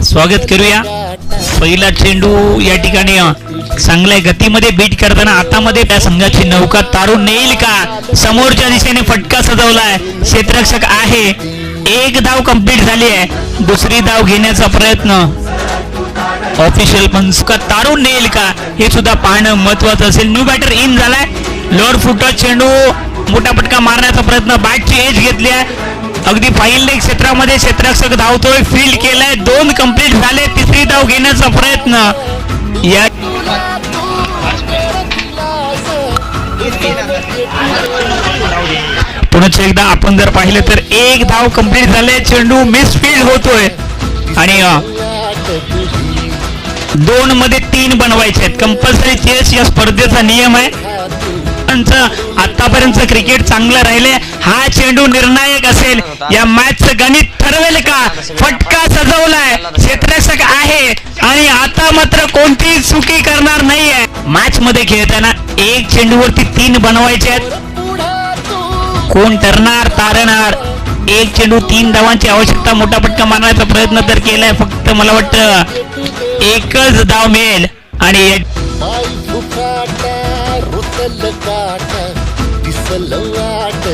स्वागत करूया. पहिला चेंडू या ठिकाणी चांगल्या गतीमध्ये बीट करताना आतामध्ये त्या संघाची नौका तारून नेईल का? समोरच्या दिशेने फटका सजवलाय, क्षेत्ररक्षक आहे. एक धाव कंप्लीट झाली आहे. दुसरी धाव घेण्याचा प्रयत्न ऑफिशियल पण तारून नेईल का हे सुद्धा पाहणं महत्वाचं असेल. न्यू बॅटर इन झालाय. लोअर फुटटॉस चेंडू मोठा फटका मारण्याचा प्रयत्न, बॅटची एज घेतली आहे. अगदी फाईल लेग क्षेत्रामध्ये क्षेत्ररक्षक धावतोय, फील्ड केलाय. 2 कंप्लीट झाले. तिसरी धाव घेण्याचा प्रयत्न या पुन्हा एकदा आपण जर पाहिलं तर 1 धाव कंप्लीट झाले. चेंडू मिस फील्ड होतोय आणि 2 मध्ये 3 बनवायचे आहेत. कंपल्सरी चेस या स्पर्धेचा नियम आहे. आतापर्यंत क्रिकेट चांगलं राहिले. हा चेंडू निर्णायक असेल. या मॅचचं गणित ठरवेल का? फटका सजवलाय, क्षेत्ररक्षक आहे आणि आता मात्र कोणतीही चुकी करणार नाहीये. मॅच मध्ये खेळताना 1 चेंडूवरती 3 बनवायचे आहेत. कोण ठरणार, तारणार? 1 चेंडू 3 धावांची आवश्यकता. मोठा फटका मारण्याचा प्रयत्न तर केलाय, फक्त मला वाटतं एकच धाव मिळेल आणि रुतल काटा दिसल वाट